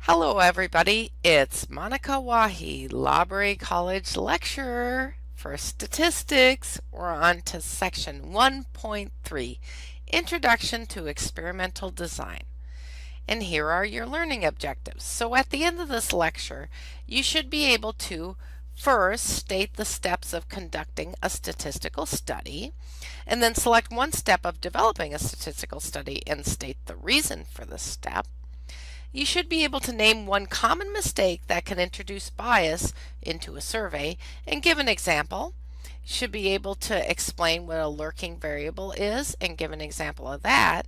Hello everybody, it's Monika Wahi, Library College lecturer for statistics. We're on to section 1.3, Introduction to Experimental Design. And here are your learning objectives. So at the end of this lecture, you should be able to first state the steps of conducting a statistical study, and then select one step of developing a statistical study and state the reason for the step. You should be able to name one common mistake that can introduce bias into a survey and give an example. You should be able to explain what a lurking variable is and give an example of that.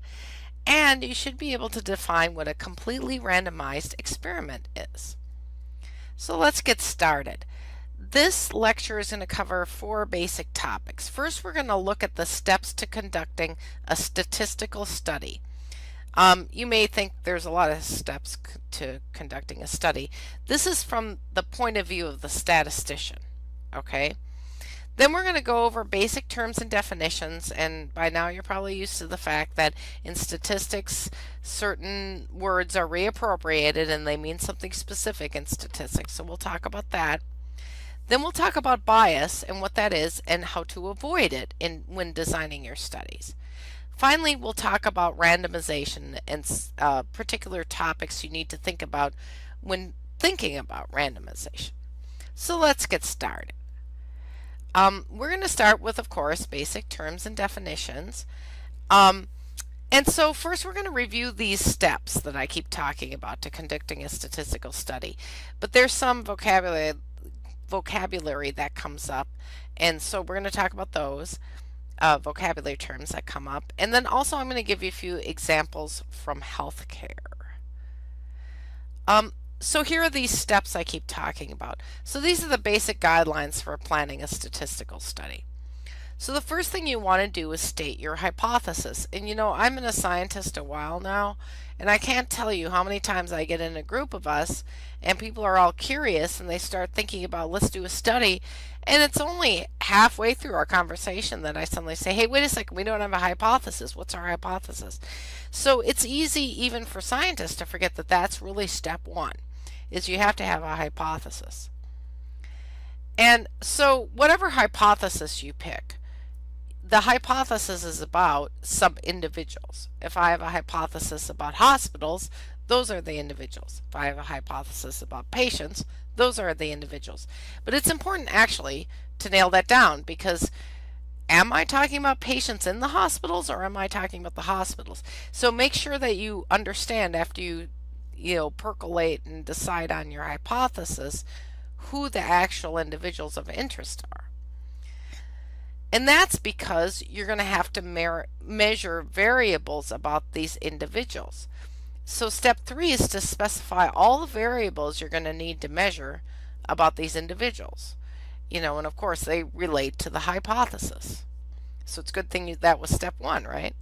And you should be able to define what a completely randomized experiment is. So let's get started. This lecture is going to cover 4 basic topics. First, we're going to look at the steps to conducting a statistical study. You may think there's a lot of steps to conducting a study. This is from the point of view of the statistician, okay? Then we're going to go over basic terms and definitions, and by now you're probably used to the fact that in statistics certain words are reappropriated and they mean something specific in statistics, so we'll talk about that. Then we'll talk about bias and what that is and how to avoid it when designing your studies. Finally, we'll talk about randomization and particular topics you need to think about when thinking about randomization. So let's get started. We're going to start with, of course, basic terms and definitions. And so first we're going to review these steps that I keep talking about to conducting a statistical study. But there's some vocabulary that comes up, and so we're going to talk about those. Vocabulary terms that come up, and then also I'm going to give you a few examples from healthcare. So here are these steps I keep talking about. So these are the basic guidelines for planning a statistical study. So the first thing you want to do is state your hypothesis. And you know, I've been a scientist a while now, and I can't tell you how many times I get in a group of us and people are all curious and they start thinking about, let's do a study, and it's only halfway through our conversation that I suddenly say, hey, wait a second, we don't have a hypothesis. What's our hypothesis? So it's easy even for scientists to forget that that's really step one, is you have to have a hypothesis. And so whatever hypothesis you pick, the hypothesis is about some individuals. If I have a hypothesis about hospitals, those are the individuals. If I have a hypothesis about patients, those are the individuals. But it's important actually to nail that down, because am I talking about patients in the hospitals or am I talking about the hospitals? So make sure that you understand after you percolate and decide on your hypothesis who the actual individuals of interest are. And that's because you're going to have to measure variables about these individuals. So step 3 is to specify all the variables you're going to need to measure about these individuals. And of course they relate to the hypothesis. So it's a good thing that was step 1, right?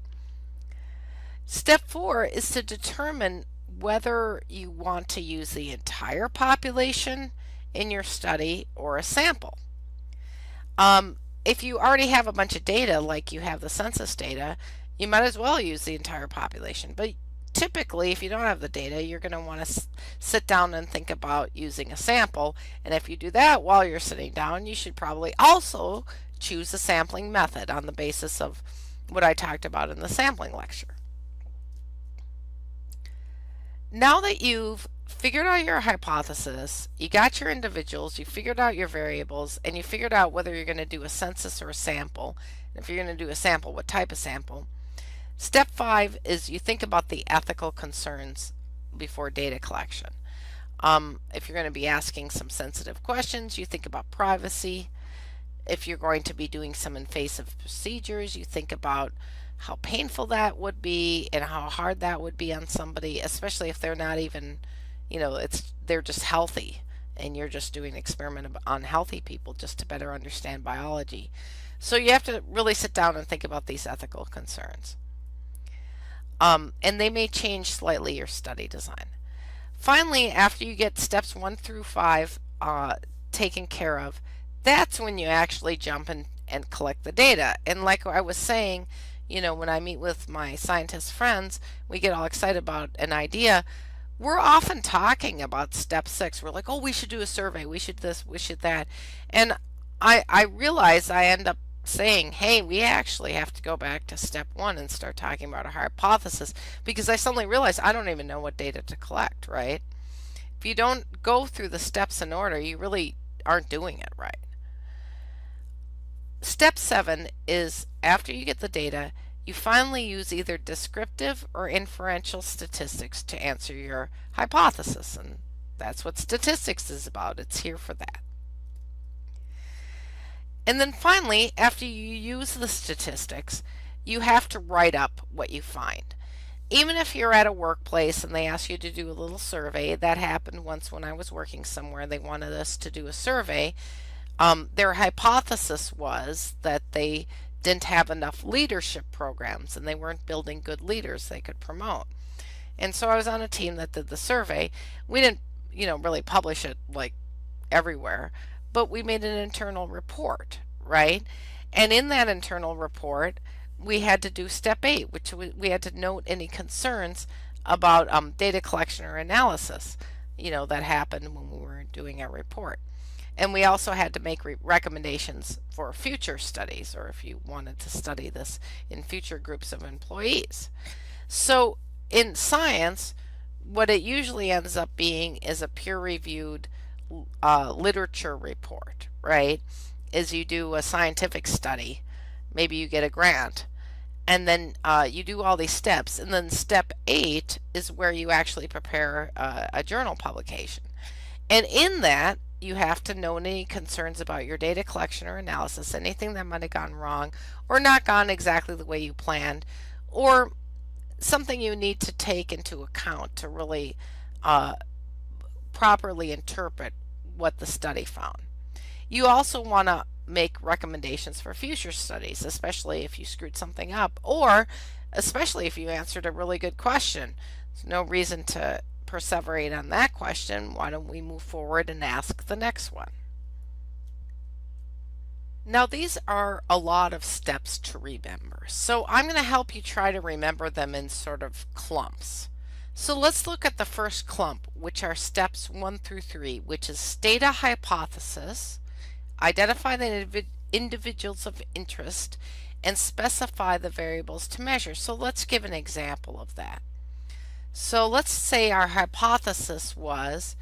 Step 4 is to determine whether you want to use the entire population in your study or a sample. If you already have a bunch of data, like you have the census data, you might as well use the entire population. But typically, if you don't have the data, you're going to want to sit down and think about using a sample. And if you do that while you're sitting down, you should probably also choose a sampling method on the basis of what I talked about in the sampling lecture. Now that you've figured out your hypothesis, you got your individuals, you figured out your variables, and you figured out whether you're going to do a census or a sample, and if you're going to do a sample, what type of sample. Step 5 is you think about the ethical concerns before data collection. If you're going to be asking some sensitive questions, you think about privacy. If you're going to be doing some invasive procedures, you think about how painful that would be and how hard that would be on somebody, especially if they're not even, they're just healthy and you're just doing an experiment on healthy people just to better understand biology. So you have to really sit down and think about these ethical concerns. And they may change slightly your study design. Finally, after you get steps 1 through 5 taken care of, that's when you actually jump in and collect the data. And like I was saying, when I meet with my scientist friends, we get all excited about an idea. We're often talking about step 6. We're like, oh, we should do a survey, we should this, we should that. And I realize I end up saying, hey, we actually have to go back to step 1 and start talking about a hypothesis, because I suddenly realize I don't even know what data to collect, right? If you don't go through the steps in order, you really aren't doing it right. Step 7 is after you get the data, you finally use either descriptive or inferential statistics to answer your hypothesis, and that's what statistics is about. It's here for that. And then finally, after you use the statistics, you have to write up what you find. Even if you're at a workplace and they ask you to do a little survey, that happened once when I was working somewhere. They wanted us to do a survey. Their hypothesis was that they didn't have enough leadership programs and they weren't building good leaders they could promote. And so I was on a team that did the survey. We didn't, really publish it like everywhere, but we made an internal report, right? And in that internal report, we had to do step 8, which we had to note any concerns about data collection or analysis, that happened when we were doing our report. And we also had to make recommendations for future studies, or if you wanted to study this in future groups of employees. So in science, what it usually ends up being is a peer-reviewed literature report, right? Is you do a scientific study, maybe you get a grant, and then you do all these steps, and then step 8 is where you actually prepare a journal publication. And in that, you have to know any concerns about your data collection or analysis, anything that might have gone wrong or not gone exactly the way you planned, or something you need to take into account to really properly interpret what the study found. You also want to make recommendations for future studies, especially if you screwed something up, or especially if you answered a really good question. There's no reason to perseverate on that question. Why don't we move forward and ask the next one? Now, these are a lot of steps to remember, so I'm going to help you try to remember them in sort of clumps. So let's look at the first clump, which are steps 1 through 3, which is state a hypothesis, identify the individuals of interest, and specify the variables to measure. So let's give an example of that. So let's say our hypothesis was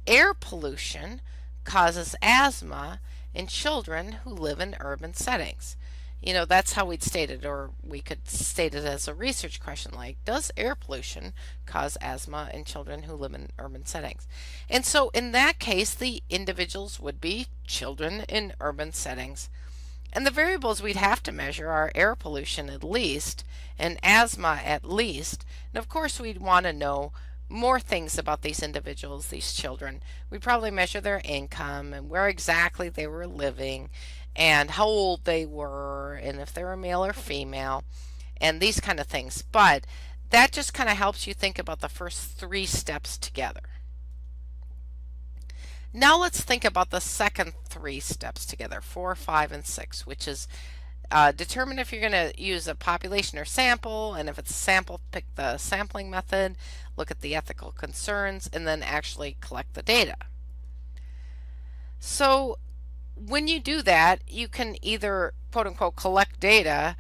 air pollution causes asthma in children who live in urban settings. That's how we'd state it, or we could state it as a research question like, does air pollution cause asthma in children who live in urban settings? And so in that case, the individuals would be children in urban settings. And the variables we'd have to measure are air pollution at least, and asthma at least. And of course, we'd want to know more things about these individuals, these children. We'd probably measure their income and where exactly they were living and how old they were and if they were male or female and these kind of things. But that just kind of helps you think about the first 3 steps together. Now let's think about the second 3 steps together, 4, 5, and 6, which is determine if you're going to use a population or sample, and if it's a sample, pick the sampling method, look at the ethical concerns, and then actually collect the data. So when you do that, you can either quote unquote collect data,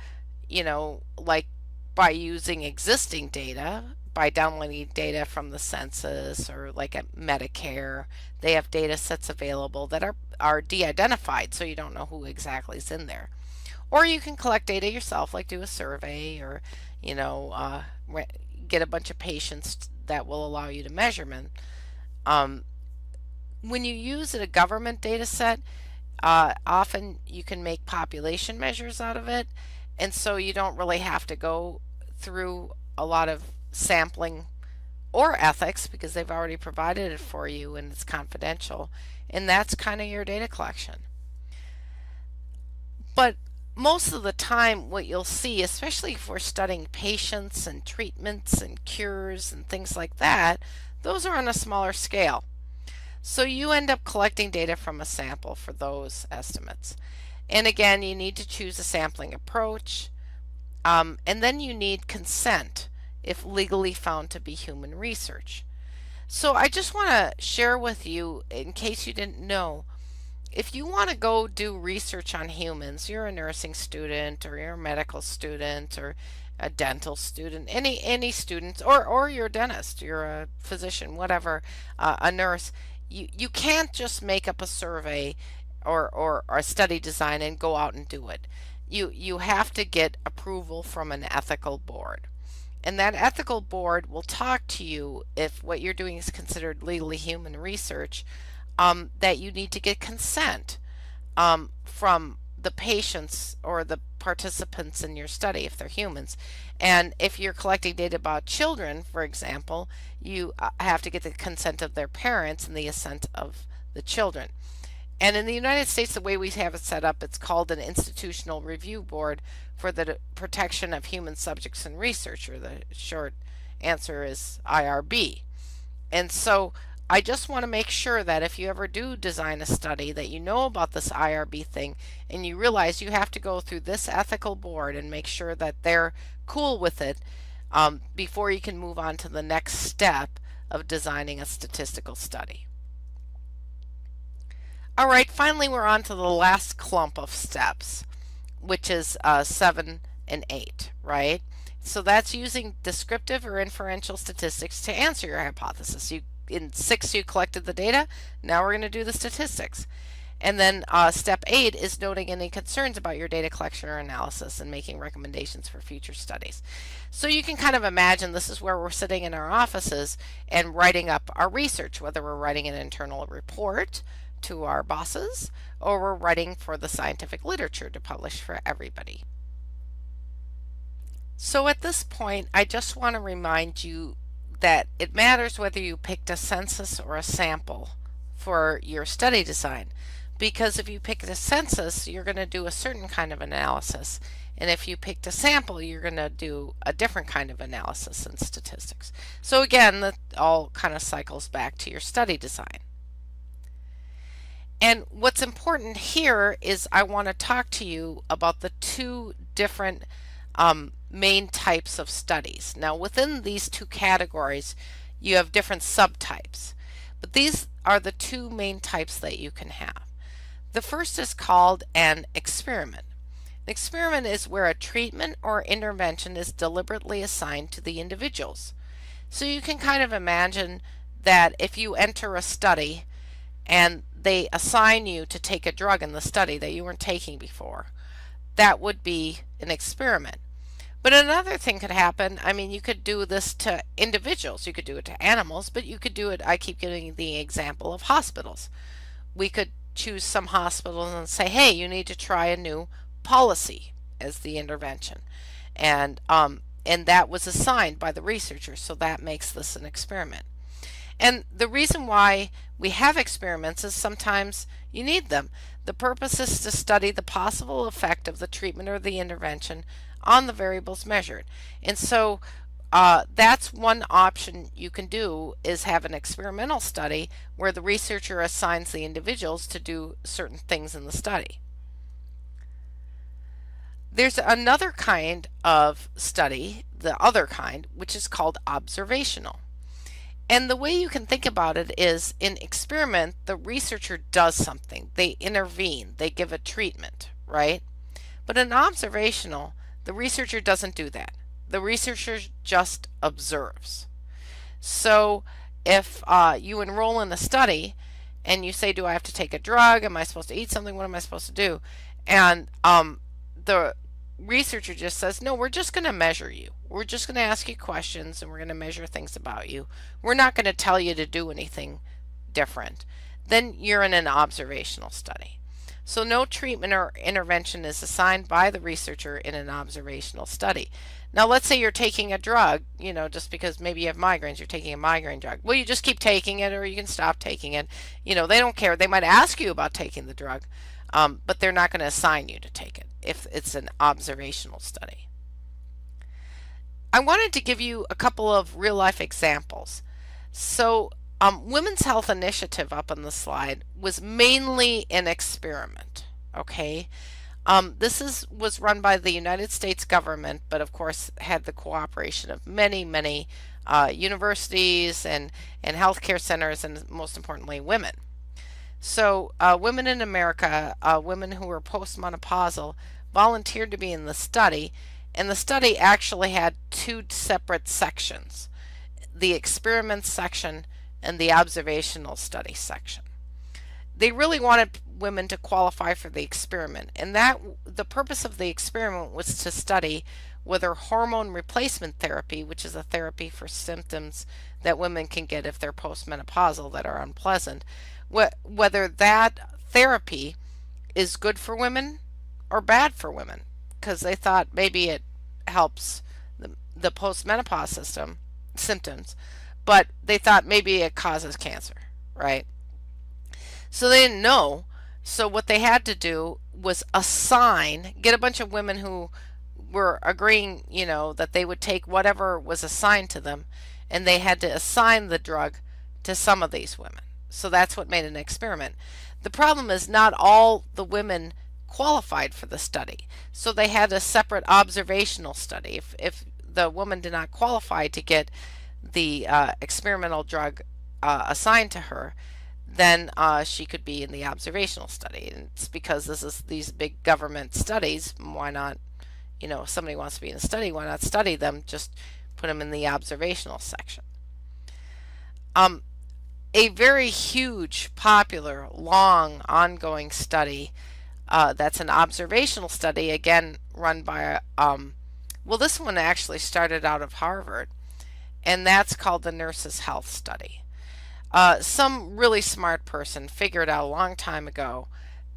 like by using existing data, by downloading data from the census, or like at Medicare, they have data sets available that are de-identified, so you don't know who exactly is in there. Or you can collect data yourself, like do a survey, or get a bunch of patients that will allow you to measurement. When you use a government data set, often you can make population measures out of it, and so you don't really have to go through a lot of sampling or ethics because they've already provided it for you and it's confidential, and that's kind of your data collection. But most of the time what you'll see, especially if we're studying patients and treatments and cures and things like that, those are on a smaller scale. So you end up collecting data from a sample for those estimates. And again, you need to choose a sampling approach, and then you need consent if legally found to be human research. So I just want to share with you, in case you didn't know, if you want to go do research on humans, you're a nursing student or you're a medical student or a dental student, any student, or you're a dentist, you're a physician, whatever, a nurse, you can't just make up a survey or a study design and go out and do it. You have to get approval from an ethical board. And that ethical board will talk to you if what you're doing is considered legally human research, that you need to get consent from the patients or the participants in your study if they're humans. And if you're collecting data about children, for example, you have to get the consent of their parents and the assent of the children. And in the United States, the way we have it set up, it's called an Institutional Review Board for the Protection of Human Subjects in Research, or the short answer is IRB. And so I just want to make sure that if you ever do design a study that you know about this IRB thing and you realize you have to go through this ethical board and make sure that they're cool with it, before you can move on to the next step of designing a statistical study. All right, finally we're on to the last clump of steps, which is 7 and 8, right? So that's using descriptive or inferential statistics to answer your hypothesis. In 6 you collected the data, now we're going to do the statistics. And then step 8 is noting any concerns about your data collection or analysis and making recommendations for future studies. So you can kind of imagine this is where we're sitting in our offices and writing up our research, whether we're writing an internal report to our bosses or we're writing for the scientific literature to publish for everybody. So at this point, I just want to remind you that it matters whether you picked a census or a sample for your study design, because if you picked a census, you're going to do a certain kind of analysis, and if you picked a sample, you're going to do a different kind of analysis and statistics. So again, that all kind of cycles back to your study design. And what's important here is I want to talk to you about the two different main types of studies. Now within these two categories you have different subtypes, but these are the two main types that you can have. The first is called an experiment. An experiment is where a treatment or intervention is deliberately assigned to the individuals. So you can kind of imagine that if you enter a study and they assign you to take a drug in the study that you weren't taking before, that would be an experiment. But another thing could happen, I mean, you could do this to individuals, you could do it to animals, but you could do it, I keep giving the example of hospitals. We could choose some hospitals and say, hey, you need to try a new policy as the intervention. And that was assigned by the researcher, so that makes this an experiment. And the reason why we have experiments is sometimes you need them. The purpose is to study the possible effect of the treatment or the intervention on the variables measured. And so that's one option you can do, is have an experimental study where the researcher assigns the individuals to do certain things in the study. There's another kind of study, the other kind, which is called observational. And the way you can think about it is, in experiment, the researcher does something. They intervene, they give a treatment, right? But in observational, the researcher doesn't do that. The researcher just observes. So if you enroll in a study and you say, do I have to take a drug? Am I supposed to eat something? What am I supposed to do? And the researcher just says, no, we're just going to measure you. We're just going to ask you questions and we're going to measure things about you. We're not going to tell you to do anything different. Then you're in an observational study. So no treatment or intervention is assigned by the researcher in an observational study. Now let's say you're taking a drug, just because maybe you have migraines, you're taking a migraine drug. Well, you just keep taking it or you can stop taking it. They don't care. They might ask you about taking the drug, but they're not going to assign you to take it if it's an observational study. I wanted to give you a couple of real life examples. So Women's Health Initiative up on the slide was mainly an experiment, okay? This was run by the United States government, but of course had the cooperation of many universities and healthcare centers, and most importantly, women. So, women in America, women who were postmenopausal, volunteered to be in the study, and the study actually had two separate sections: the experiment section and the observational study section. They really wanted women to qualify for the experiment, and that the purpose of the experiment was to study whether hormone replacement therapy, which is a therapy for symptoms that women can get if they're postmenopausal that are unpleasant, whether that therapy is good for women or bad for women, because they thought maybe it helps the postmenopause symptoms, but they thought maybe it causes cancer, right? So they didn't know. So what they had to do was get a bunch of women who were agreeing, that they would take whatever was assigned to them, and they had to assign the drug to some of these women. So that's what made an experiment. The problem is not all the women qualified for the study. So they had a separate observational study. If the woman did not qualify to get the experimental drug assigned to her, then she could be in the observational study. And it's because these big government studies. Why not? If somebody wants to be in a study, why not study them? Just put them in the observational section. A very huge, popular, long, ongoing study that's an observational study, again run by, well, this one actually started out of Harvard, and that's called the Nurses' Health Study. Some really smart person figured out a long time ago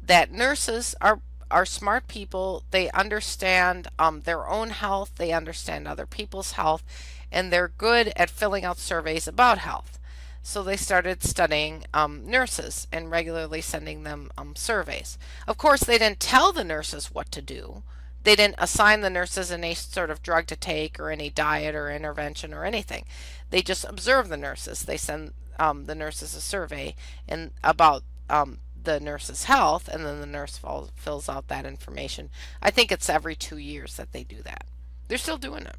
that nurses are smart people. They understand their own health, they understand other people's health, and they're good at filling out surveys about health. So they started studying nurses and regularly sending them surveys. Of course, they didn't tell the nurses what to do. They didn't assign the nurses any sort of drug to take or any diet or intervention or anything. They just observe the nurses. They send the nurses a survey and about the nurse's health, and then the nurse fills out that information. I think it's every 2 years that they do that. They're still doing it.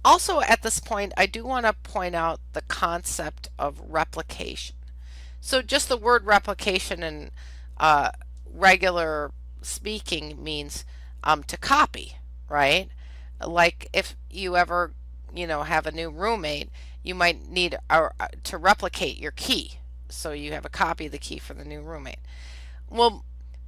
Also, at this point, I do want to point out the concept of replication. So just the word replication in regular speaking means to copy, right? Like if you ever, have a new roommate, you might need to replicate your key. So you have a copy of the key for the new roommate. Well,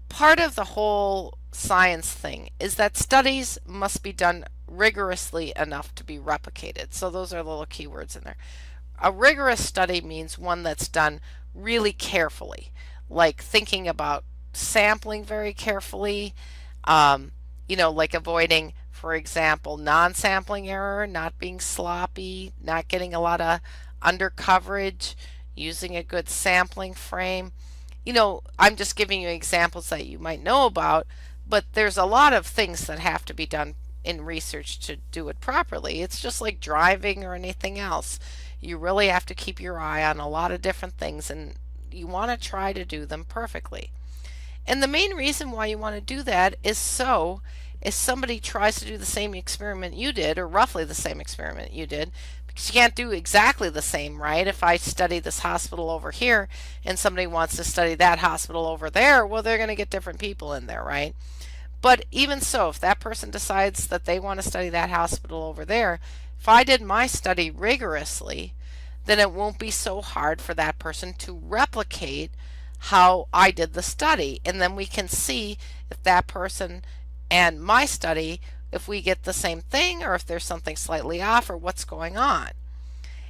part of the whole science thing is that studies must be done rigorously enough to be replicated. So those are little keywords in there. A rigorous study means one that's done really carefully, like thinking about sampling very carefully, like avoiding, for example, non-sampling error, not being sloppy, not getting a lot of undercoverage, using a good sampling frame. I'm just giving you examples that you might know about, but there's a lot of things that have to be done in research to do it properly. It's just like driving or anything else. You really have to keep your eye on a lot of different things, and you want to try to do them perfectly. And the main reason why you want to do that is if somebody tries to do the same experiment you did, or roughly the same experiment you did, because you can't do exactly the same, right? If I study this hospital over here and somebody wants to study that hospital over there, well, they're going to get different people in there, right? But even so, if that person decides that they want to study that hospital over there, if I did my study rigorously, then it won't be so hard for that person to replicate how I did the study. And then we can see if that person and my study, if we get the same thing or if there's something slightly off or what's going on.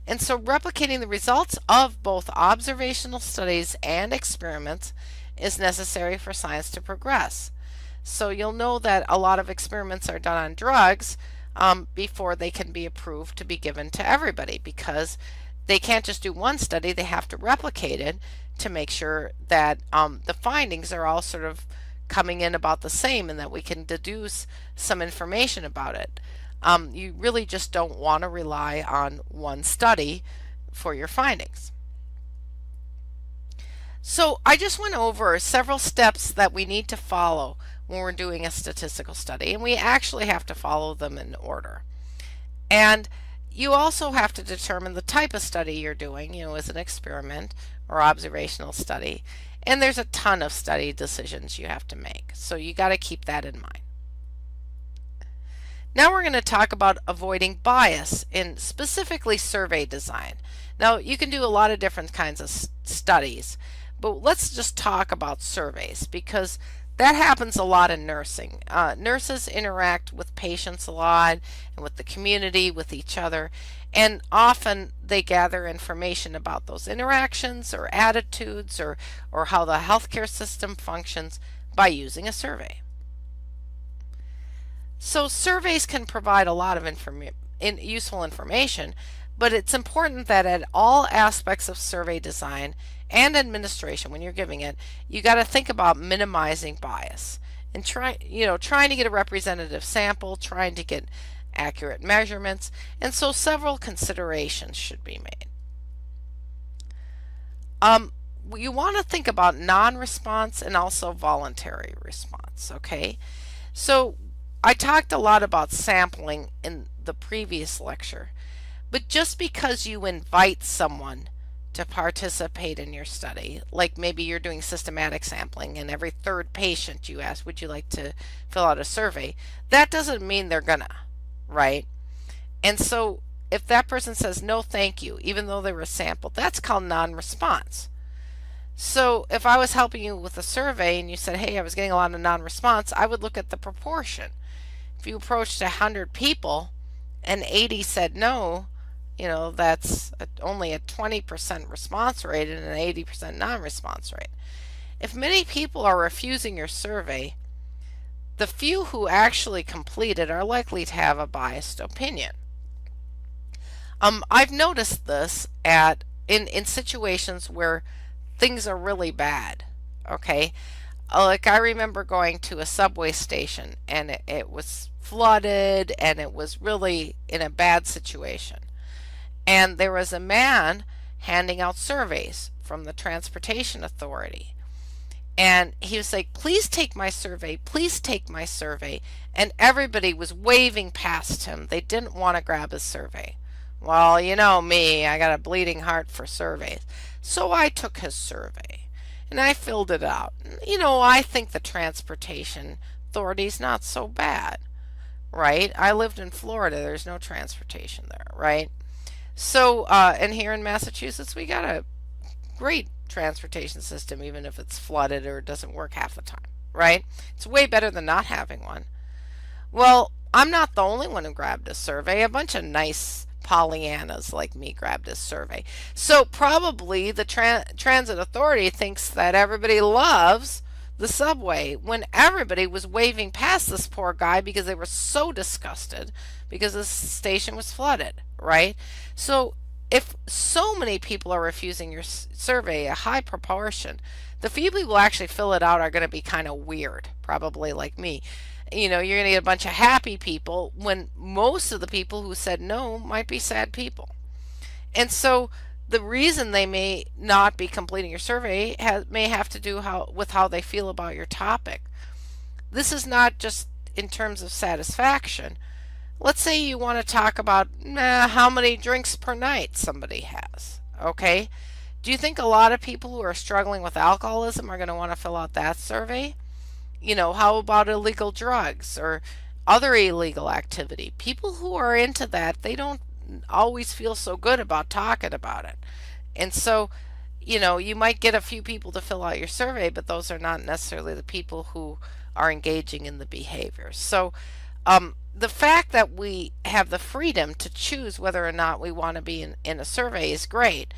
And so replicating the results of both observational studies and experiments is necessary for science to progress. So you'll know that a lot of experiments are done on drugs before they can be approved to be given to everybody, because they can't just do one study, they have to replicate it to make sure that the findings are all sort of coming in about the same and that we can deduce some information about it. You really just don't want to rely on one study for your findings. So I just went over several steps that we need to follow when we're doing a statistical study, and we actually have to follow them in order. And you also have to determine the type of study you're doing, as an experiment or observational study. And there's a ton of study decisions you have to make. So you got to keep that in mind. Now we're going to talk about avoiding bias in specifically survey design. Now you can do a lot of different kinds of studies, but let's just talk about surveys because that happens a lot in nursing. Nurses interact with patients a lot and with the community, with each other, and often they gather information about those interactions or attitudes or how the healthcare system functions by using a survey. So surveys can provide a lot of useful information, but it's important that at all aspects of survey design and administration, when you're giving it, you got to think about minimizing bias and trying to get a representative sample, trying to get accurate measurements, and so several considerations should be made. You want to think about non-response and also voluntary response, okay? So I talked a lot about sampling in the previous lecture, but just because you invite someone to participate in your study, like maybe you're doing systematic sampling and every third patient you ask, would you like to fill out a survey? That doesn't mean they're gonna, right? And so if that person says no thank you, even though they were sampled, that's called non-response. So if I was helping you with a survey and you said, hey, I was getting a lot of non-response, I would look at the proportion. If you approached 100 people and 80 said no, that's only a 20% response rate and an 80% non-response rate. If many people are refusing your survey, the few who actually complete it are likely to have a biased opinion. I've noticed this in situations where things are really bad. Okay, like I remember going to a subway station and it was flooded and it was really in a bad situation. And there was a man handing out surveys from the transportation authority. And he was like, please take my survey, please take my survey. And everybody was waving past him. They didn't want to grab his survey. Well, you know me, I got a bleeding heart for surveys. So I took his survey and I filled it out. I think the transportation authority's not so bad, right? I lived in Florida. There's no transportation there, right? So, and here in Massachusetts, we got a great transportation system, even if it's flooded or doesn't work half the time, right? It's way better than not having one. Well, I'm not the only one who grabbed a survey. A bunch of nice Pollyannas like me grabbed a survey. So probably the transit authority thinks that everybody loves the subway when everybody was waving past this poor guy because they were so disgusted because the station was flooded, right? So if so many people are refusing your survey, a high proportion, the few people who actually fill it out are going to be kind of weird, probably like me. You're going to get a bunch of happy people when most of the people who said no might be sad people. And so the reason they may not be completing your survey may have to do with how they feel about your topic. This is not just in terms of satisfaction. Let's say you want to talk about how many drinks per night somebody has. Okay? Do you think a lot of people who are struggling with alcoholism are going to want to fill out that survey? How about illegal drugs or other illegal activity? People who are into that, they don't always feel so good about talking about it. And so, you might get a few people to fill out your survey, but those are not necessarily the people who are engaging in the behaviors. So, the fact that we have the freedom to choose whether or not we want to be in a survey is great.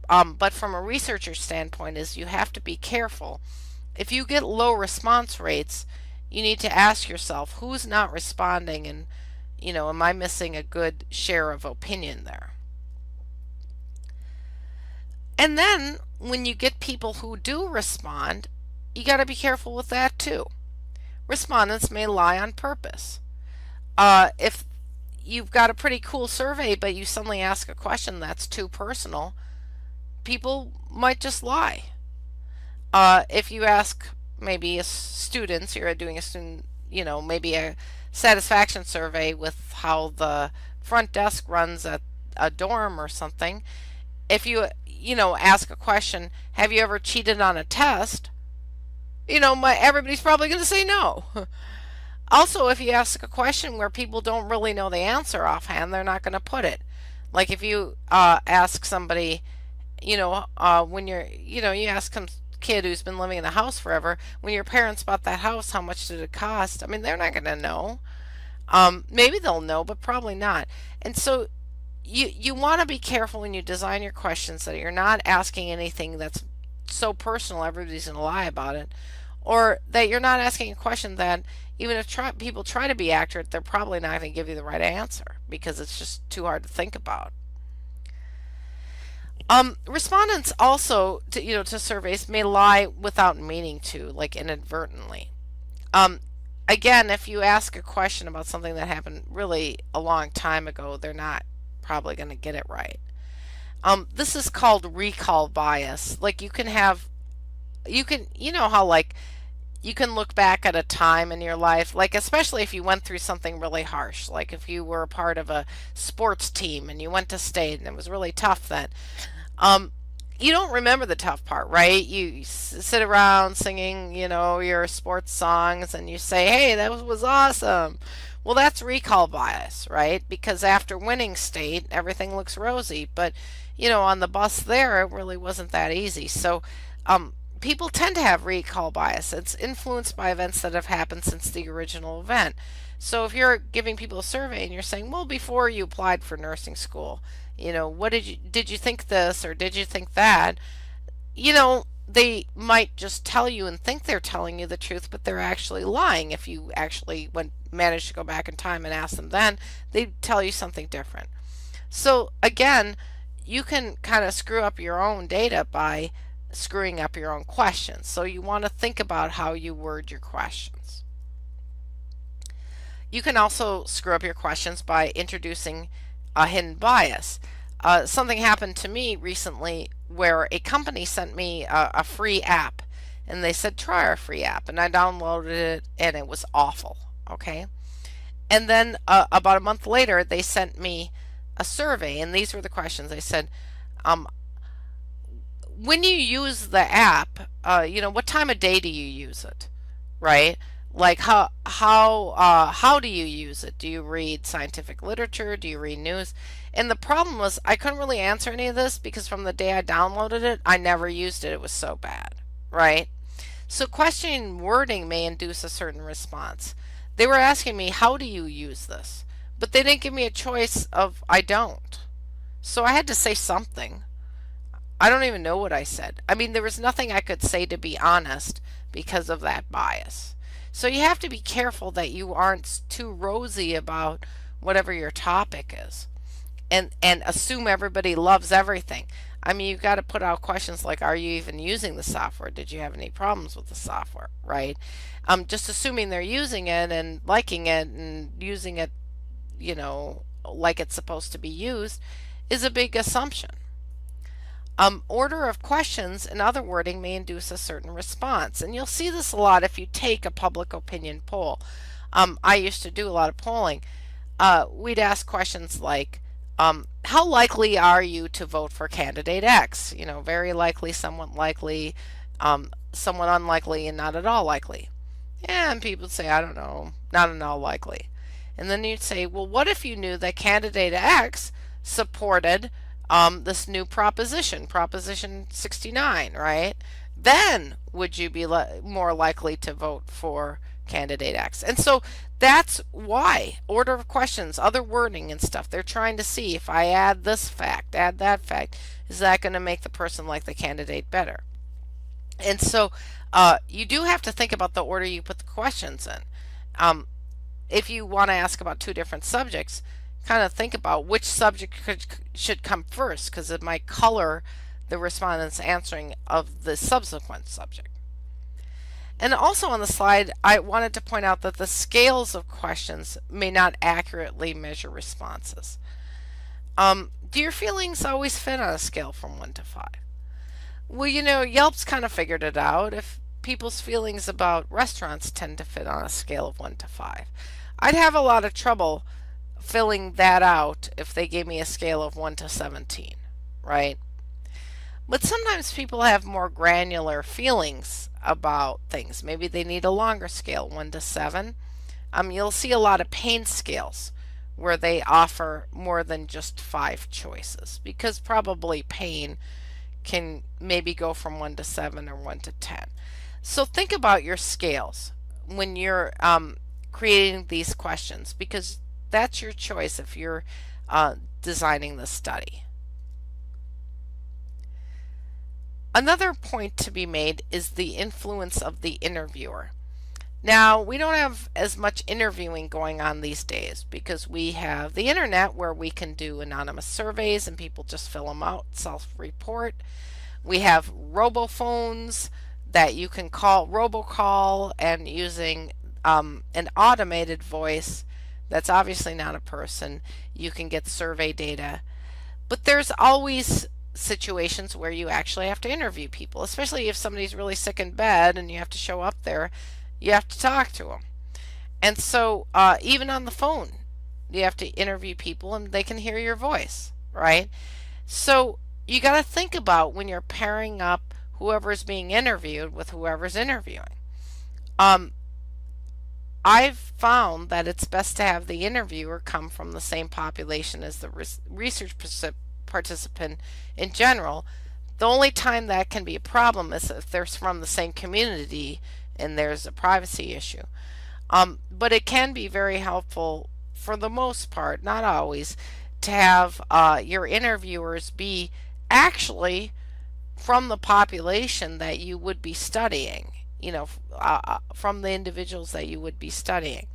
But from a researcher standpoint is you have to be careful. If you get low response rates, you need to ask yourself who's not responding and, am I missing a good share of opinion there? And then when you get people who do respond, you got to be careful with that too. Respondents may lie on purpose. If you've got a pretty cool survey, but you suddenly ask a question that's too personal, people might just lie. If you ask maybe students, you're doing a student, maybe a satisfaction survey with how the front desk runs a dorm or something, if you ask a question, have you ever cheated on a test? Everybody's probably going to say no. Also, if you ask a question where people don't really know the answer offhand, they're not going to put it. Like if you ask somebody, when you ask some kid who's been living in a house forever, when your parents bought that house, how much did it cost? I mean, they're not going to know. Maybe they'll know, but probably not. And so you want to be careful when you design your questions that you're not asking anything that's so personal everybody's going to lie about it, or that you're not asking a question that even if people try to be accurate, they're probably not going to give you the right answer because it's just too hard to think about. Respondents also to surveys may lie without meaning to, like inadvertently. Um, Again, if you ask a question about something that happened really a long time ago, they're not probably going to get it right. This is called recall bias. Like how like you can look back at a time in your life, like especially if you went through something really harsh, like if you were a part of a sports team and you went to state and it was really tough then. Um, you don't remember the tough part, right? You sit around singing, your sports songs and you say, hey, that was awesome. Well, that's recall bias, right? Because after winning state, everything looks rosy. But, on the bus there, it really wasn't that easy. So, people tend to have recall bias. It's influenced by events that have happened since the original event. So if you're giving people a survey and you're saying, well, before you applied for nursing school, what did you think this or did you think that? They might just tell you and think they're telling you the truth, but they're actually lying. If you actually managed to go back in time and ask them then, they'd tell you something different. So again, you can kind of screw up your own data by screwing up your own questions. So you want to think about how you word your questions. You can also screw up your questions by introducing a hidden bias. Something happened to me recently where a company sent me a free app and they said try our free app, and I downloaded it and it was awful. Okay. And then about a month later they sent me a survey and these were the questions. They said, when you use the app, what time of day do you use it, right? Like how do you use it? Do you read scientific literature? Do you read news? And the problem was I couldn't really answer any of this because from the day I downloaded it, I never used it. It was so bad, right? So questioning wording may induce a certain response. They were asking me, how do you use this? But they didn't give me a choice of I don't. So I had to say something. I don't even know what I said. I mean, there was nothing I could say to be honest because of that bias. So you have to be careful that you aren't too rosy about whatever your topic is and assume everybody loves everything. I mean, you've got to put out questions like, are you even using the software? Did you have any problems with the software, right? Just assuming they're using it and liking it and using it, like it's supposed to be used is a big assumption. Order of questions and other wording may induce a certain response. And you'll see this a lot if you take a public opinion poll. I used to do a lot of polling. We'd ask questions like, how likely are you to vote for candidate X? Very likely, somewhat likely, somewhat unlikely, and not at all likely. And people would say, I don't know, not at all likely. And then you'd say, well, what if you knew that candidate X supported this new Proposition 69, right? Then would you be more likely to vote for candidate X? And so that's why order of questions, other wording and stuff, they're trying to see if I add this fact, add that fact, is that going to make the person like the candidate better? And so you do have to think about the order you put the questions in. If you want to ask about two different subjects, kind of think about which subject should come first because it might color the respondent's answering of the subsequent subject. And also on the slide, I wanted to point out that the scales of questions may not accurately measure responses. Do your feelings always fit on a scale from 1 to 5? Well, Yelp's kind of figured it out. If people's feelings about restaurants tend to fit on a scale of 1 to 5, I'd have a lot of trouble filling that out if they gave me a scale of 1 to 17, right? But sometimes people have more granular feelings about things. Maybe they need a longer scale, 1 to 7. You'll see a lot of pain scales where they offer more than just 5 choices because probably pain can maybe go from 1 to 7 or 1 to 10. So think about your scales when you're creating these questions because that's your choice if you're designing the study. Another point to be made is the influence of the interviewer. Now, we don't have as much interviewing going on these days because we have the internet where we can do anonymous surveys and people just fill them out, self-report. We have robophones that you can call, robocall, and using an automated voice that's obviously not a person, you can get survey data. But there's always situations where you actually have to interview people, especially if somebody's really sick in bed and you have to show up there, you have to talk to them. And so even on the phone, you have to interview people and they can hear your voice, right? So you got to think about when you're pairing up whoever's being interviewed with whoever's interviewing. I've found that it's best to have the interviewer come from the same population as the research participant in general. The only time that can be a problem is if they're from the same community and there's a privacy issue. But it can be very helpful for the most part, not always, to have your interviewers be actually from the population that you would be studying, from the individuals that you would be studying.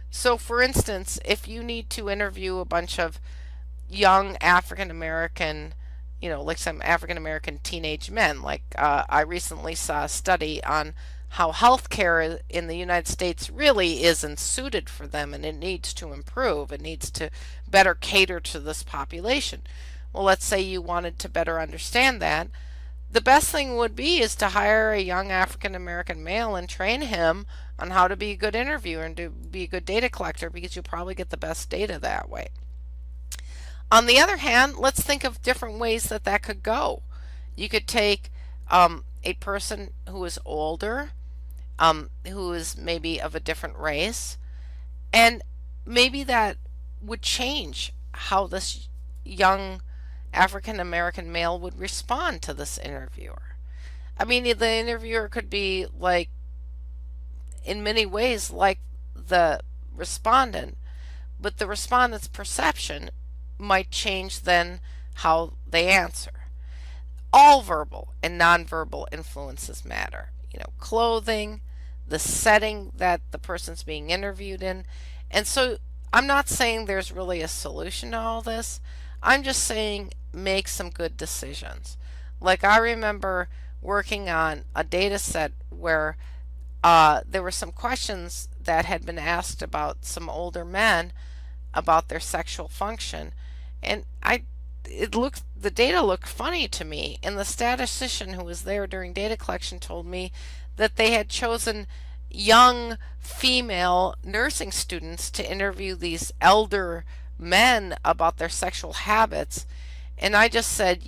So, for instance, if you need to interview a bunch of young African American, like some African American teenage men, like I recently saw a study on how healthcare in the United States really isn't suited for them and it needs to improve. It needs to better cater to this population. Well, let's say you wanted to better understand that. The best thing would be is to hire a young African American male and train him on how to be a good interviewer and to be a good data collector because you'll probably get the best data that way. On the other hand, let's think of different ways that that could go. You could take a person who is older, who is maybe of a different race, and maybe that would change how this young African American male would respond to this interviewer. I mean, the interviewer could be like, in many ways, like the respondent, but the respondent's perception might change then how they answer. All verbal and nonverbal influences matter. Clothing, the setting that the person's being interviewed in. And so I'm not saying there's really a solution to all this. I'm just saying make some good decisions. Like I remember working on a data set where there were some questions that had been asked about some older men about their sexual function, and the data looked funny to me, and the statistician who was there during data collection told me that they had chosen young female nursing students to interview these elder men about their sexual habits, and I just said,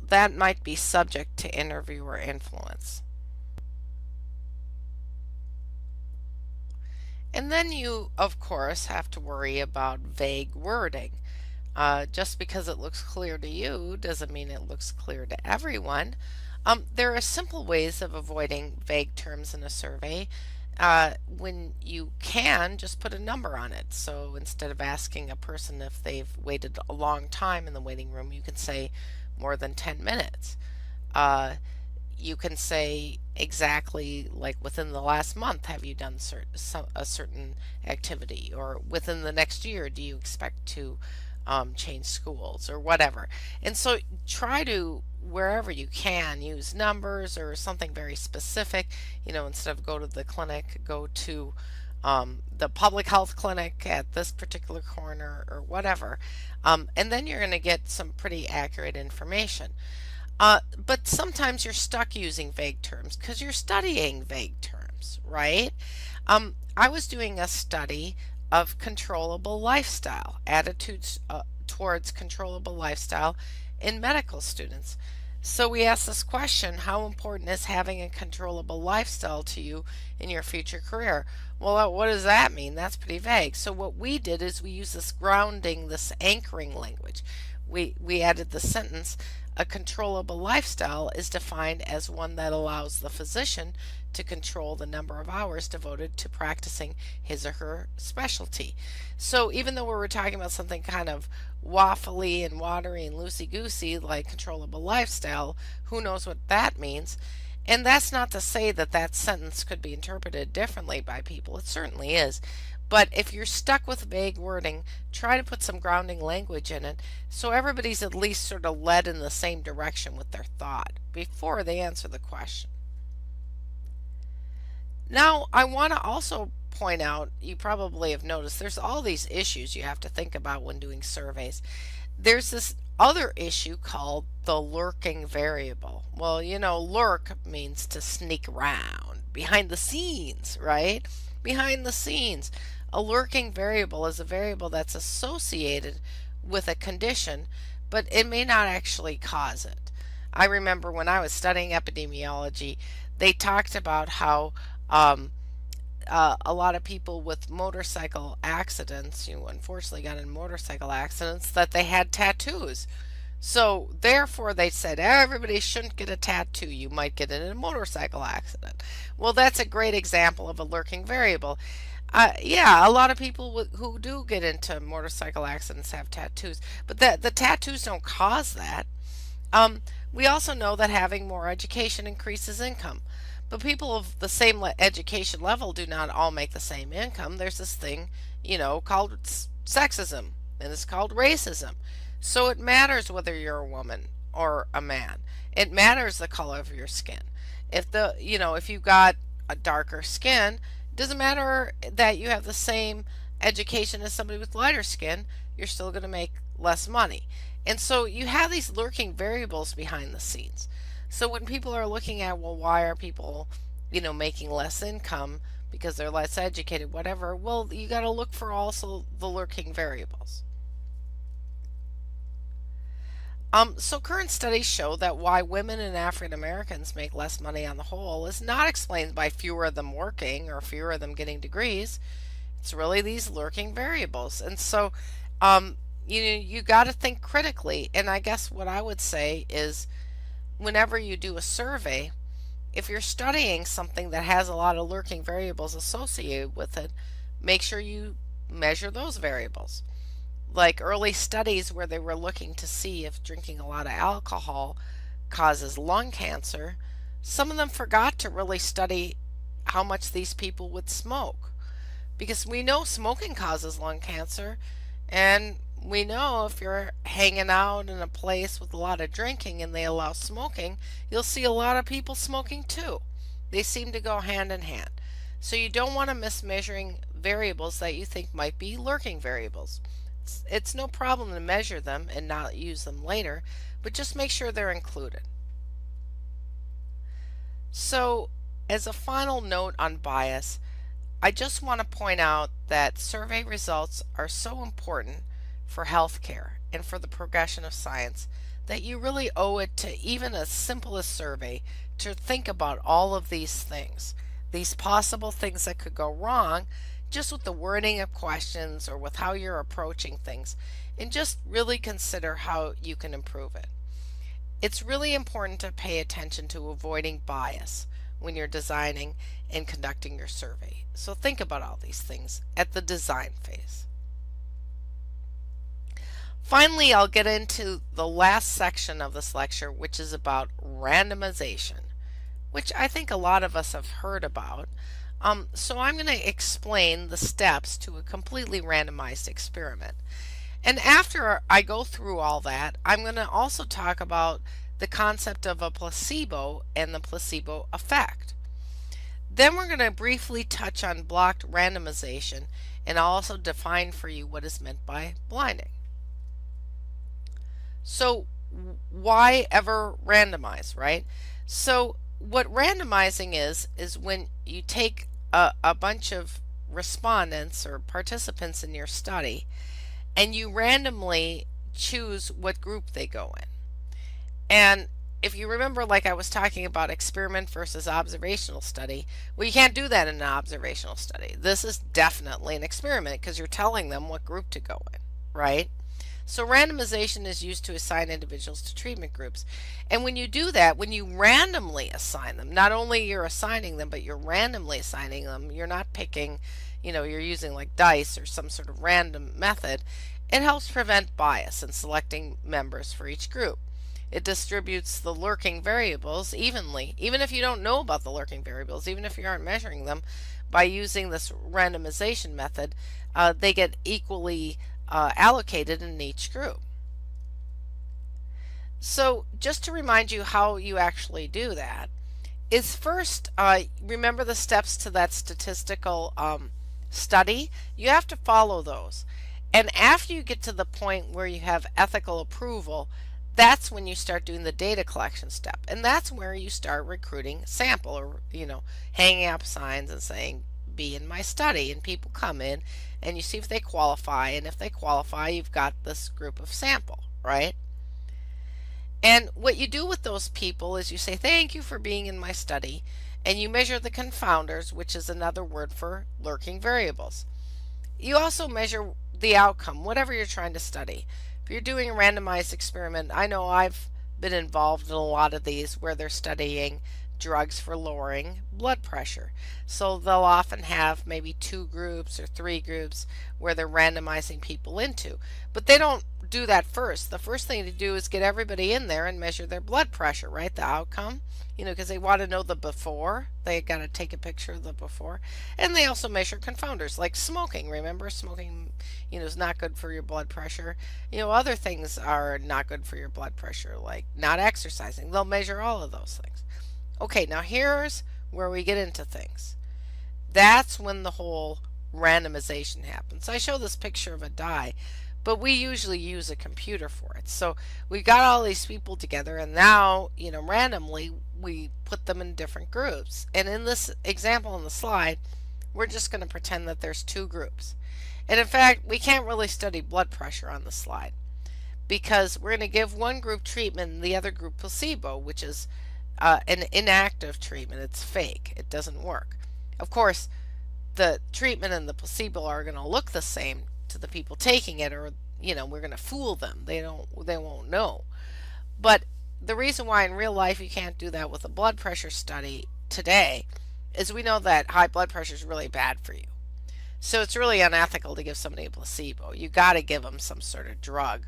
that might be subject to interviewer influence. And then you, of course, have to worry about vague wording. Just because it looks clear to you doesn't mean it looks clear to everyone. There are simple ways of avoiding vague terms in a survey. When you can, just put a number on it. So instead of asking a person if they've waited a long time in the waiting room, you can say more than 10 minutes. You can say exactly like within the last month have you done a certain activity, or within the next year do you expect to change schools or whatever. And so try to, wherever you can, use numbers or something very specific. Instead of go to the clinic, go to the public health clinic at this particular corner or whatever. And then you're going to get some pretty accurate information. But sometimes you're stuck using vague terms because you're studying vague terms, right? I was doing a study of controllable lifestyle, attitudes towards controllable lifestyle in medical students. So we ask this question: how important is having a controllable lifestyle to you in your future career? Well, what does that mean? That's pretty vague. So what we did is we used this grounding, this anchoring language. We added the sentence: a controllable lifestyle is defined as one that allows the physician to control the number of hours devoted to practicing his or her specialty. So even though we were talking about something kind of waffly and watery and loosey-goosey like controllable lifestyle, who knows what that means? And that's not to say that that sentence could be interpreted differently by people. It certainly is. But if you're stuck with vague wording, try to put some grounding language in it so everybody's at least sort of led in the same direction with their thought before they answer the question. Now, I want to also point out, you probably have noticed there's all these issues you have to think about when doing surveys. There's this other issue called the lurking variable. Well, lurk means to sneak around, behind the scenes, right? Behind the scenes. A lurking variable is a variable that's associated with a condition, but it may not actually cause it. I remember when I was studying epidemiology, they talked about how um, a lot of people with motorcycle accidents, unfortunately got in motorcycle accidents, that they had tattoos. So therefore they said everybody shouldn't get a tattoo. You might get in a motorcycle accident. Well, that's a great example of a lurking variable. Yeah, a lot of people who do get into motorcycle accidents have tattoos, but the tattoos don't cause that. Um, we also know that having more education increases income. But people of the same education level do not all make the same income. There's this thing, called sexism, and it's called racism. So it matters whether you're a woman or a man. It matters the color of your skin. If you've got a darker skin, it doesn't matter that you have the same education as somebody with lighter skin, you're still going to make less money. And so you have these lurking variables behind the scenes. So when people are looking at, well, why are people, making less income because they're less educated, whatever, well, you got to look for also the lurking variables. So current studies show that why women and African Americans make less money on the whole is not explained by fewer of them working or fewer of them getting degrees. It's really these lurking variables. And so you got to think critically. And I guess what I would say is, whenever you do a survey, if you're studying something that has a lot of lurking variables associated with it, make sure you measure those variables. Like early studies where they were looking to see if drinking a lot of alcohol causes lung cancer, some of them forgot to really study how much these people would smoke. Because we know smoking causes lung cancer, and we know if you're hanging out in a place with a lot of drinking and they allow smoking, you'll see a lot of people smoking too. They seem to go hand in hand. So you don't want to miss measuring variables that you think might be lurking variables. It's no problem to measure them and not use them later, but just make sure they're included. So, as a final note on bias, I just want to point out that survey results are so important for healthcare and for the progression of science that you really owe it to even a simplest survey to think about all of these things, these possible things that could go wrong just with the wording of questions or with how you're approaching things, and just really consider how you can improve it. It's really important to pay attention to avoiding bias when you're designing and conducting your survey. So think about all these things at the design phase. Finally, I'll get into the last section of this lecture, which is about randomization, which I think a lot of us have heard about. So I'm going to explain the steps to a completely randomized experiment. And after I go through all that, I'm going to also talk about the concept of a placebo and the placebo effect. Then we're going to briefly touch on blocked randomization, and I'll also define for you what is meant by blinding. So why ever randomize, right? So what randomizing is when you take a bunch of respondents or participants in your study, and you randomly choose what group they go in. And if you remember, like I was talking about experiment versus observational study, well, you can't do that in an observational study. This is definitely an experiment because you're telling them what group to go in, right? So randomization is used to assign individuals to treatment groups. And when you do that, when you randomly assign them, not only you're assigning them, but you're randomly assigning them, you're not picking, you're using like dice or some sort of random method, it helps prevent bias in selecting members for each group. It distributes the lurking variables evenly, even if you don't know about the lurking variables, even if you aren't measuring them. By using this randomization method, they get equally allocated in each group. So just to remind you how you actually do that is first, remember the steps to that statistical study. You have to follow those. And after you get to the point where you have ethical approval, that's when you start doing the data collection step. And that's where you start recruiting sample, or, hanging up signs and saying, be in my study. And people come in and you see if they qualify. And if they qualify, you've got this group of sample, right? And what you do with those people is you say, thank you for being in my study. And you measure the confounders, which is another word for lurking variables. You also measure the outcome, whatever you're trying to study. If you're doing a randomized experiment, I know I've been involved in a lot of these where they're studying drugs for lowering blood pressure. So they'll often have maybe 2 groups or 3 groups where they're randomizing people into. But they don't do that first. The first thing to do is get everybody in there and measure their blood pressure, right? The outcome, because they want to know the before. They got to take a picture of the before. And they also measure confounders like smoking. Remember, smoking, is not good for your blood pressure. Other things are not good for your blood pressure, like not exercising. They'll measure all of those things. Okay, now here's where we get into things. That's when the whole randomization happens. I show this picture of a die, but we usually use a computer for it. So we got all these people together, and now, randomly we put them in different groups. And in this example on the slide, we're just going to pretend that there's 2 groups. And in fact, we can't really study blood pressure on the slide because we're going to give one group treatment and the other group placebo, which is an inactive treatment. It's fake. It doesn't work. Of course, the treatment and the placebo are going to look the same to the people taking it, or we're going to fool them. They won't know. But the reason why in real life you can't do that with a blood pressure study today is we know that high blood pressure is really bad for you. So it's really unethical to give somebody a placebo. You got to give them some sort of drug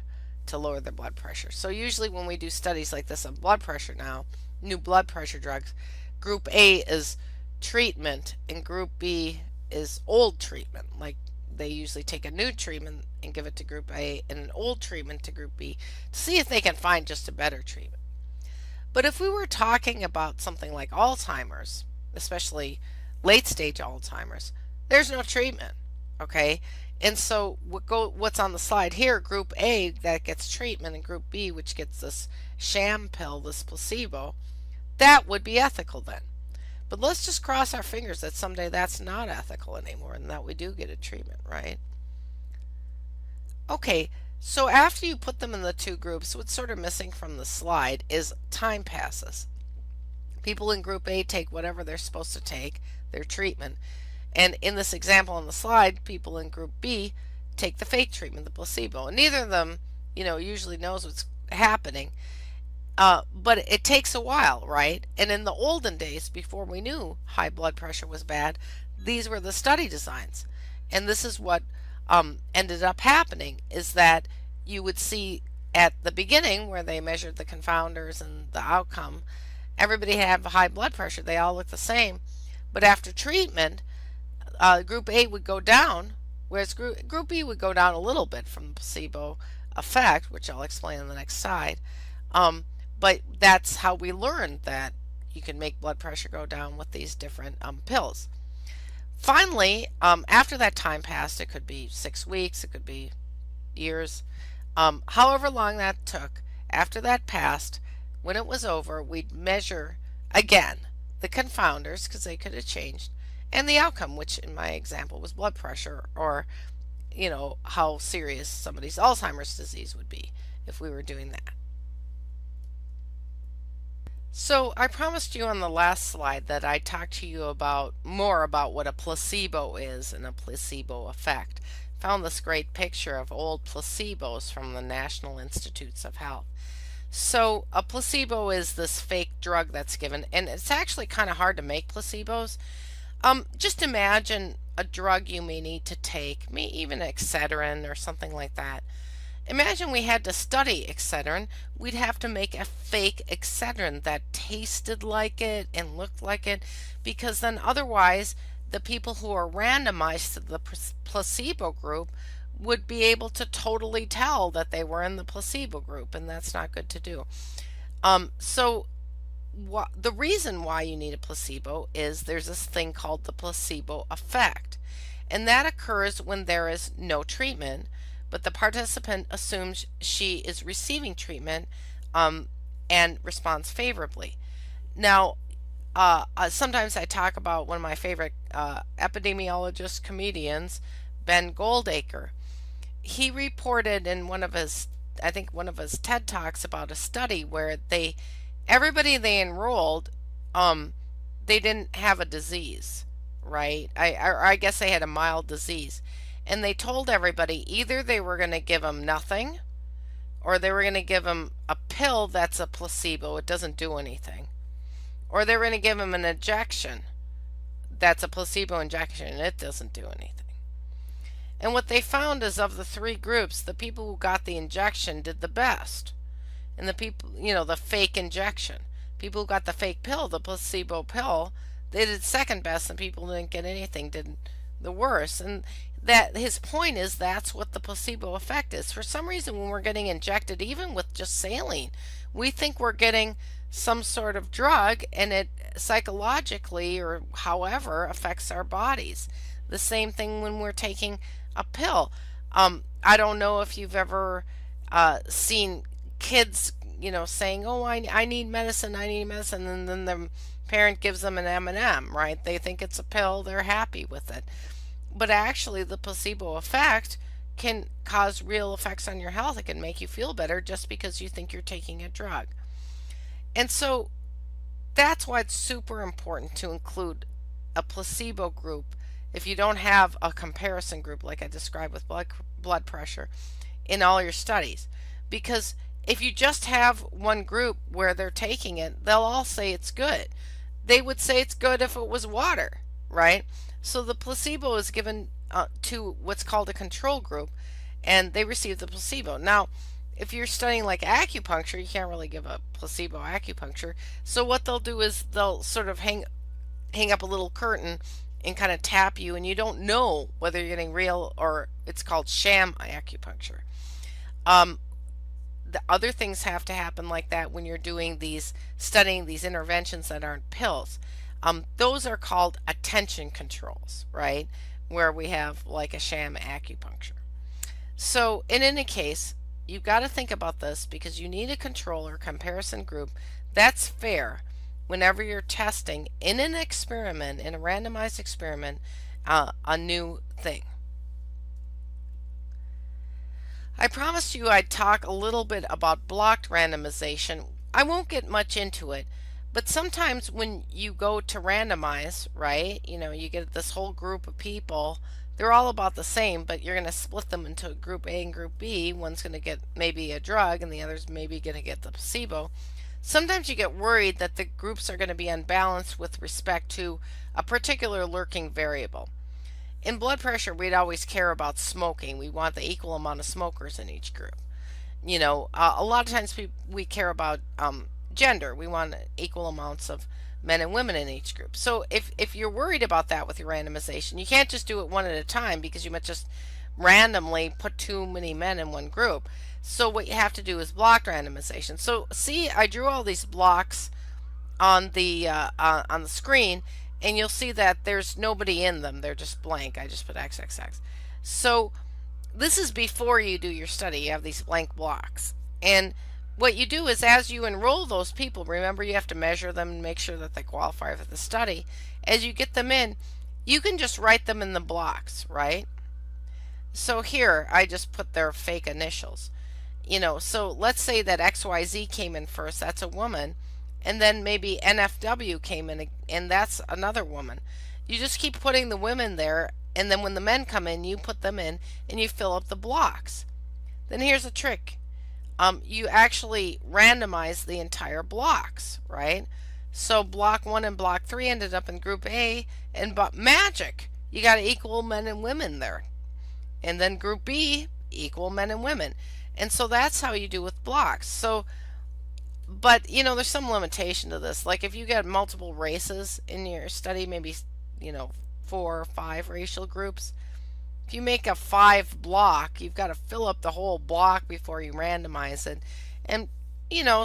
to lower their blood pressure. So usually when we do studies like this on blood pressure now, new blood pressure drugs, group A is treatment and group B is old treatment. Like they usually take a new treatment and give it to group A and an old treatment to group B to see if they can find just a better treatment. But if we were talking about something like Alzheimer's, especially late stage Alzheimer's, there's no treatment, okay? And so what's on the slide here, group A that gets treatment and group B which gets this sham pill, this placebo, that would be ethical then. But let's just cross our fingers that someday that's not ethical anymore and that we do get a treatment, right? Okay, so after you put them in the 2 groups, what's sort of missing from the slide is time passes. People in group A take whatever they're supposed to take, their treatment. And in this example on the slide, people in group B take the fake treatment, the placebo. And neither of them, usually knows what's happening. But it takes a while, right? And in the olden days, before we knew high blood pressure was bad, these were the study designs. And this is what ended up happening, is that you would see at the beginning where they measured the confounders and the outcome, everybody had high blood pressure. They all looked the same. But after treatment, group A would go down, whereas group B would go down a little bit from the placebo effect, which I'll explain on the next slide. But that's how we learned that you can make blood pressure go down with these different pills. Finally, after that time passed, it could be 6 weeks, it could be years, however long that took, after that passed, when it was over, we'd measure again the confounders because they could have changed, and the outcome, which in my example was blood pressure, or how serious somebody's Alzheimer's disease would be if we were doing that. So I promised you on the last slide that I'd talk to you about more about what a placebo is and a placebo effect. Found this great picture of old placebos from the National Institutes of Health. So a placebo is this fake drug that's given, and it's actually kind of hard to make placebos. Just imagine a drug you may need to take, maybe even Excedrin or something like that. Imagine we had to study Excedrin. We'd have to make a fake Excedrin that tasted like it and looked like it, because then otherwise the people who are randomized to the placebo group would be able to totally tell that they were in the placebo group, and that's not good to do. So the reason why you need a placebo is there's this thing called the placebo effect, and that occurs when there is no treatment, but the participant assumes she is receiving treatment and responds favorably. Now, sometimes I talk about one of my favorite epidemiologist comedians, Ben Goldacre. He reported in one of his TED Talks about a study where everybody they enrolled, they didn't have a disease, right? I guess they had a mild disease. And they told everybody either they were going to give them nothing, or they were going to give them a pill that's a placebo, it doesn't do anything, or they were going to give them an injection that's a placebo injection and it doesn't do anything. And what they found is, of the three groups, the people who got the injection did the best. And the people, the fake injection, people who got the fake pill, the placebo pill, they did second best, and people who didn't get anything did the worst. And that his point is that's what the placebo effect is. For some reason, when we're getting injected, even with just saline, we think we're getting some sort of drug, and it psychologically or however affects our bodies. The same thing when we're taking a pill. I don't know if you've ever seen kids, saying, "Oh, I need medicine, I need medicine," and then the parent gives them an M&M, right? They think it's a pill, they're happy with it. But actually, the placebo effect can cause real effects on your health. It can make you feel better just because you think you're taking a drug. And so that's why it's super important to include a placebo group if you don't have a comparison group like I described with blood pressure in all your studies. Because if you just have one group where they're taking it, they'll all say it's good. They would say it's good if it was water, right? So the placebo is given to what's called a control group, and they receive the placebo. Now, if you're studying like acupuncture, you can't really give a placebo acupuncture. So what they'll do is they'll sort of hang up a little curtain and kind of tap you, and you don't know whether you're getting real, or it's called sham acupuncture. The other things have to happen like that when you're studying these interventions that aren't pills. Those are called attention controls, right? Where we have like a sham acupuncture. So in any case, you've got to think about this, because you need a control or comparison group that's fair whenever you're testing in an experiment, in a randomized experiment, a new thing. I promised you I'd talk a little bit about blocked randomization. I won't get much into it, but sometimes when you go to randomize, right, you get this whole group of people, they're all about the same, but you're going to split them into group A and group B. One's going to get maybe a drug and the other's maybe going to get the placebo. Sometimes you get worried that the groups are going to be unbalanced with respect to a particular lurking variable. In blood pressure, we'd always care about smoking. We want the equal amount of smokers in each group. A lot of times we care about gender. We want equal amounts of men and women in each group. So if you're worried about that with your randomization, you can't just do it one at a time, because you might just randomly put too many men in one group. So what you have to do is block randomization. So see, I drew all these blocks on the screen, and you'll see that there's nobody in them. They're just blank. I just put XXX. So this is before you do your study. You have these blank blocks. And what you do is, as you enroll those people, remember you have to measure them and make sure that they qualify for the study. As you get them in, you can just write them in the blocks, right? So here I just put their fake initials. So let's say that XYZ came in first, that's a woman, and then maybe NFW came in and that's another woman. You just keep putting the women there, and then when the men come in, you put them in and you fill up the blocks. Then here's a trick. You actually randomize the entire blocks, right? So block 1 and block 3 ended up in group A, and but magic, you got equal men and women there. And then group B, equal men and women. And so that's how you do with blocks. So, but there's some limitation to this. Like if you get multiple races in your study, maybe 4 or 5 racial groups, if you make a 5 block, you've got to fill up the whole block before you randomize it. And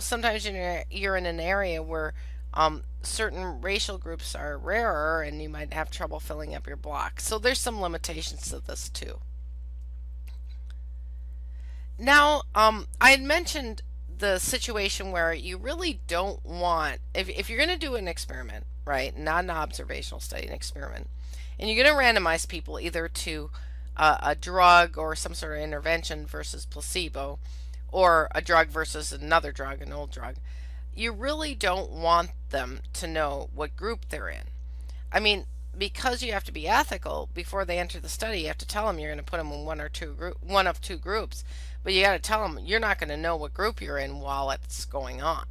sometimes you're in an area where certain racial groups are rarer and you might have trouble filling up your block. So there's some limitations to this too. Now, I had mentioned the situation where you really don't want, if you're going to do an experiment, right, not an observational study, an experiment, and you're going to randomize people either to a drug or some sort of intervention versus placebo, or a drug versus another drug, an old drug, you really don't want them to know what group they're in. I mean, because you have to be ethical before they enter the study, you have to tell them you're going to put them in one of two groups, but you got to tell them you're not going to know what group you're in while it's going on.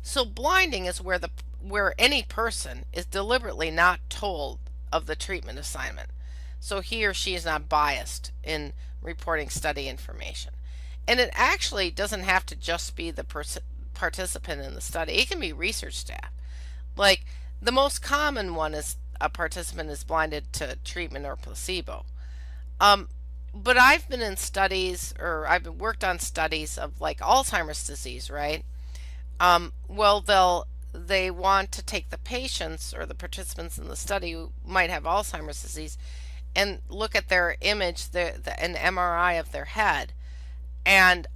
So blinding is where any person is deliberately not told of the treatment assignment. So he or she is not biased in reporting study information. And it actually doesn't have to just be the participant in the study. It can be research staff. Like the most common one is a participant is blinded to treatment or placebo. But I've been in studies, or I've been worked on studies of like Alzheimer's disease, right? Well, they want to take the patients or the participants in the study who might have Alzheimer's disease and look at their image, an MRI of their head, and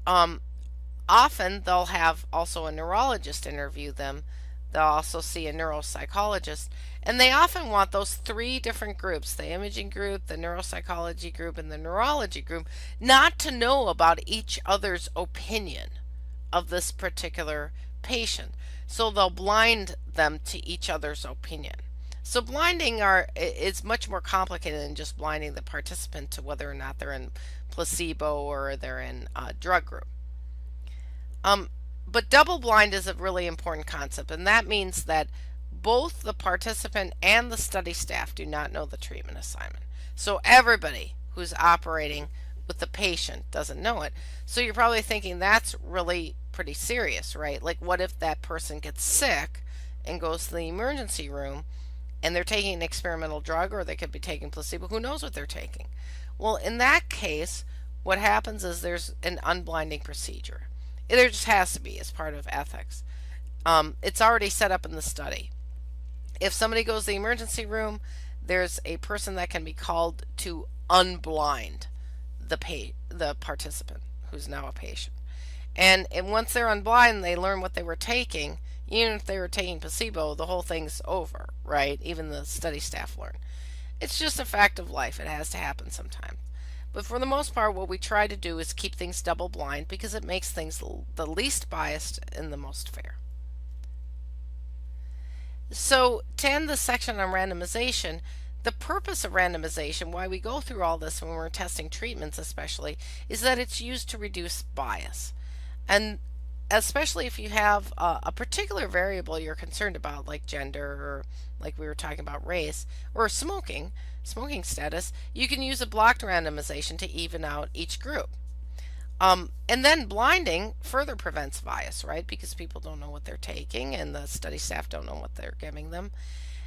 often they'll have also a neurologist interview them. They'll also see a neuropsychologist, and they often want those 3 different groups, the imaging group, the neuropsychology group, and the neurology group, not to know about each other's opinion of this particular patient. So they'll blind them to each other's opinion. So blinding is much more complicated than just blinding the participant to whether or not they're in placebo or they're in a drug group. But double blind is a really important concept, and that means that both the participant and the study staff do not know the treatment assignment. So everybody who's operating with the patient doesn't know it. So you're probably thinking that's really pretty serious, right? Like what if that person gets sick and goes to the emergency room and they're taking an experimental drug, or they could be taking placebo, who knows what they're taking? Well, in that case, what happens is there's an unblinding procedure. There just has to be as part of ethics. It's already set up in the study. If somebody goes to the emergency room, there's a person that can be called to unblind the participant who's now a patient. And once they're unblind, they learn what they were taking. Even if they were taking placebo, the whole thing's over, right? Even the study staff learn. It's just a fact of life. It has to happen sometimes. But for the most part, what we try to do is keep things double blind because it makes things the least biased and the most fair. So to end this section on randomization, the purpose of randomization, why we go through all this when we're testing treatments especially, is that it's used to reduce bias. And especially if you have a particular variable you're concerned about, like gender, or like we were talking about race, or smoking status, you can use a blocked randomization to even out each group. And then blinding further prevents bias, right? Because people don't know what they're taking and the study staff don't know what they're giving them.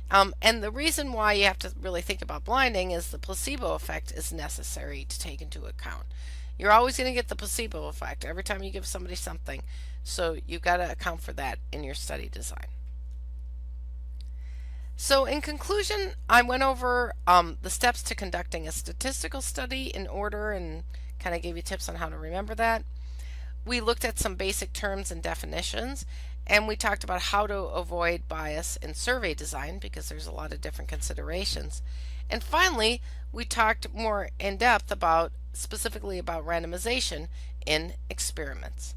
And the reason why you have to really think about blinding is the placebo effect is necessary to take into account. You're always going to get the placebo effect every time you give somebody something. So you've got to account for that in your study design. So in conclusion, I went over the steps to conducting a statistical study in order and kind of gave you tips on how to remember that. We looked at some basic terms and definitions, and we talked about how to avoid bias in survey design because there's a lot of different considerations. And finally, we talked more in depth about specifically about randomization in experiments.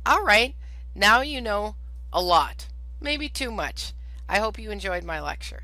All right, now you know a lot, maybe too much. I hope you enjoyed my lecture.